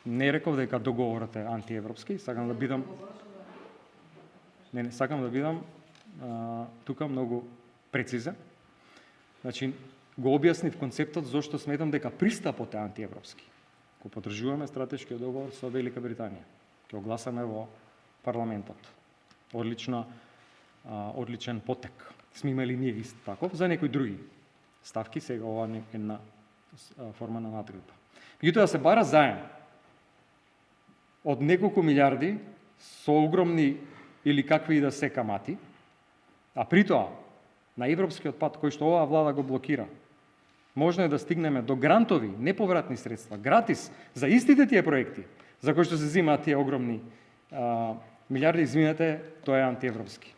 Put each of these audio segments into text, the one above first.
Не реков дека договорот е антиевропски, сакам да бидам тука многу прецизен. Значи, го објаснив концептот зошто сметам дека пристапот е антиевропски. Го поддржуваме стратешкиот договор со Велика Британија. Ќе го гласаме во парламентот. Одличен потек. Сме имали ние ист таков за некои други ставки, сега ова е една форма на надградба. Меѓутоа се бара заем од неколку милиарди со огромни или какви и да се камати, а при тоа на европскиот пат кој што оваа влада го блокира, можно е да стигнеме до грантови, неповратни средства, гратис за истите тие проекти, за кои што се земаат тие огромни милиарди, извинете, тоа е антиевропски.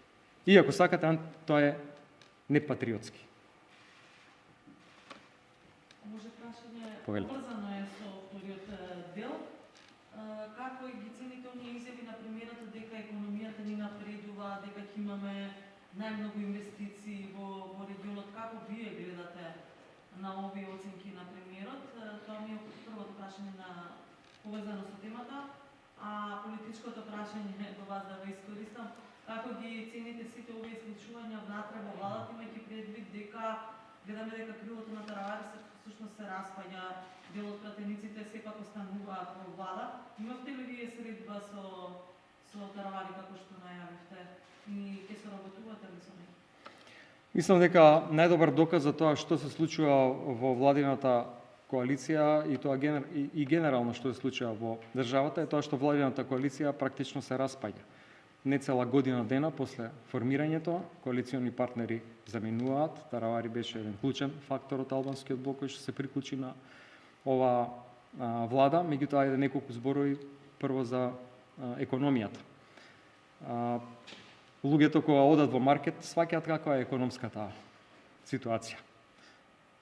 И ако сакате, тоа е непатриотски. Може прашање, Повелете. поврзано е со вториот дел. Како ги цените оние изјави на премиерот дека економијата ни напредува, дека ќе имаме најмногу инвестиции во регионот? Како вие гледате на овие оценки на премиерот? Тоа ми е првото прашање поврзано со темата. А политичкото прашање до вас да го искористам, како ги цените сите овие исклучувања внатре во владата, имајќи предвид дека гледаме дека крилото на Таравари всушност се распаѓа, дел од пратениците сепак остануваат во влада. Имавте ли вие средба со Таравари како што најавивте и ќе се работувате ли со него? Мислам дека најдобар доказ за тоа што се случува во владината коалиција и тоа и генерално што се случува во државата е тоа што владината коалиција практично се распаѓа. Не цела година дена после формирањето, коалициони партнери заминуваат. Таравари беше еден клучен фактор од албанскиот блок кој што се приклучи на ова влада, меѓутоа ајде неколку зборови прво за економијата. Луѓето кога одат во маркет сваќаат каква е економската ситуација.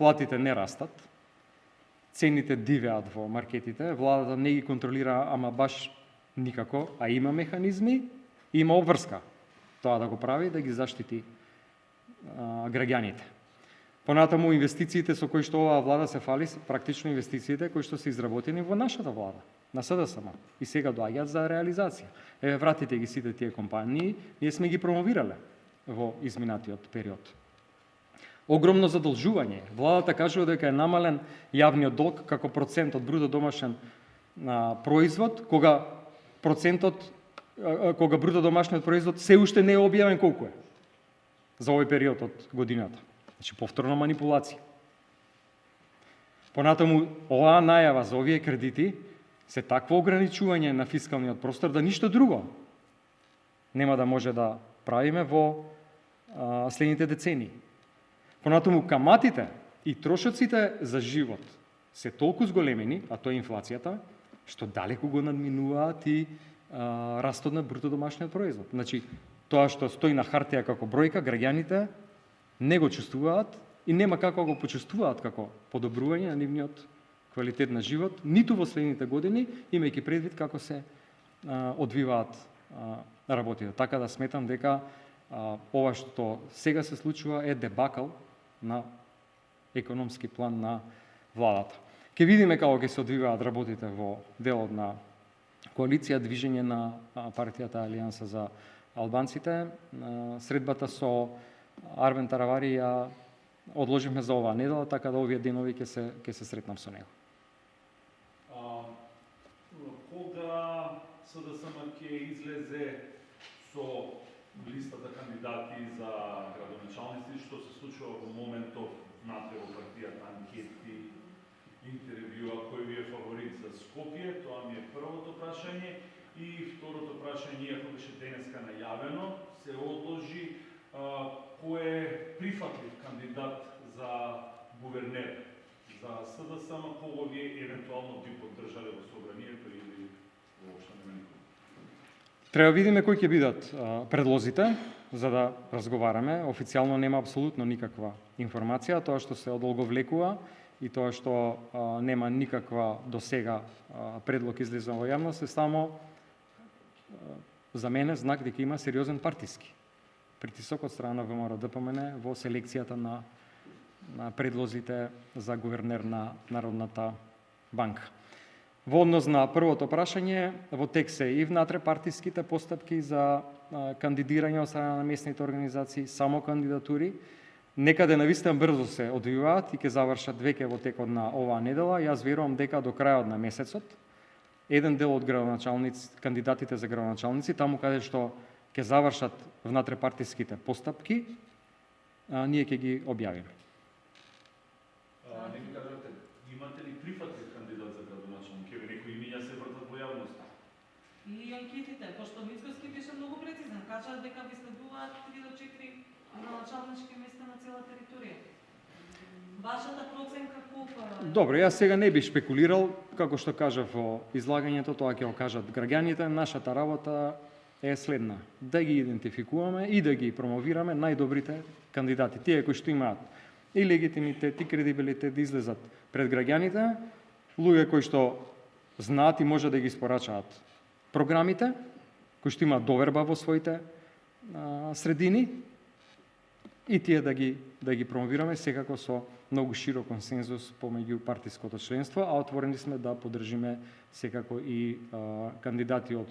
Платите не растат, цените дивеат во маркетите, владата не ги контролира ама баш никако, а има механизми, има обврска тоа да го прави, да ги заштити граѓаните. Понатаму инвестициите со кои што оваа влада се фали, практично инвестициите кои што се изработени во нашата влада, на СДСМ, и сега доаѓаат за реализација. Еве, вратите ги сите тие компании, ние сме ги промовирале во изминатиот период. Огромно задолжување. Владата кажува дека е намален јавниот долг како процент од бруто домашен производ, кога бруто домашниот производ се уште не е објавен колку е за овој период од годината. Значи, повторна манипулација. Понатаму, оваа најава за овие кредити се такво ограничување на фискалниот простор да ништо друго нема да може да правиме во следните децении. Понатаму, каматите и трошоците за живот се толку зголемени, а тоа е инфлацијата, што далеку го надминуваат и растот на бруто домашниот производ. Значи, тоа што стои на хартија како бројка, граѓаните не го чувствуваат и нема како го почувствуваат како подобрување на нивниот квалитет на живот, ниту во следните години, имајќи предвид како се одвиваат работите. Така да сметам дека ова што сега се случува е дебакал на економски план на владата. Ке видиме како ќе се одвиваат работите во делот на коалиција, движење на партијата Алијанса за албанците. Средбата со Арвен Таравари ја одложивме за оваа недела, така да овие денови ќе се сретнам со него. Кога СДСМ ќе излезе со листата кандидати за градоначалници, што се случува во моментов внатре во партијата, анкети, интервјуа, кој ви е фаворит за Скопје, тоа ми е првото прашање. И второто прашање, иако беше денеска најавено, се одложи, кој е прифатлив кандидат за гувернер за СДСМ, кого вие евентуално би поддржале во собранието или воопшто нема никој? Треба видиме кои ќе бидат предлозите, за да разговараме. Официјално нема апсолутно никаква информација. Тоа што се одолговлекува и тоа што нема никаква досега предлог излезен во јавност е само за мене знак дека има сериозен партиски притисок од страна на ВМРО-ДПМН во селекцијата на предлозите за гувернер на Народната банка. Во однос на првото прашање, во тек се и внатре-партиските постапки за кандидирање од страна на местните организации, само кандидатури. Некаде навистина брзо се одвиваат и ќе завршат веќе во текот на оваа недела. Јас верувам дека до крајот на месецот еден дел од кандидатите за градоначалници, таму каде што ќе завршат внатре-партиските постапки, ние ќе ги објавиме. Не ми кажете, имате ли прифатлив кандидат за градоначалник? Еве некои имиња се вртат во јавноста. И анкетите, пошто Мицкоски беше многу прецизен, кажа дека ви следуваат 3 до 4 градоначалнички места на цела територија. Вашата проценка колку? Добро, јас сега не би шпекулирал, како што кажав во излагањето, тоа ќе го кажат граѓаните. Нашата работа е следна: да ги идентификуваме и да ги промовираме најдобрите кандидати, тие кои што имаат и легитимитет и кредибилитет да излезат пред граѓаните, луѓе кои што знаат и може да ги испорачаат програмите, кои што имаат доверба во своите средини, и тие да ги промовираме секако со многу широк консензус помеѓу партиското членство, а отворени сме да поддржиме секако и кандидати од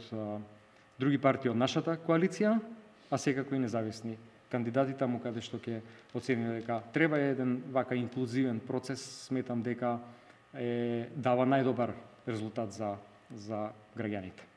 други партии од нашата коалиција, а секако и независни кандидати таму каде што ќе оцениме дека треба еден вака инклузивен процес, сметам дека дава најдобар резултат за граѓаните.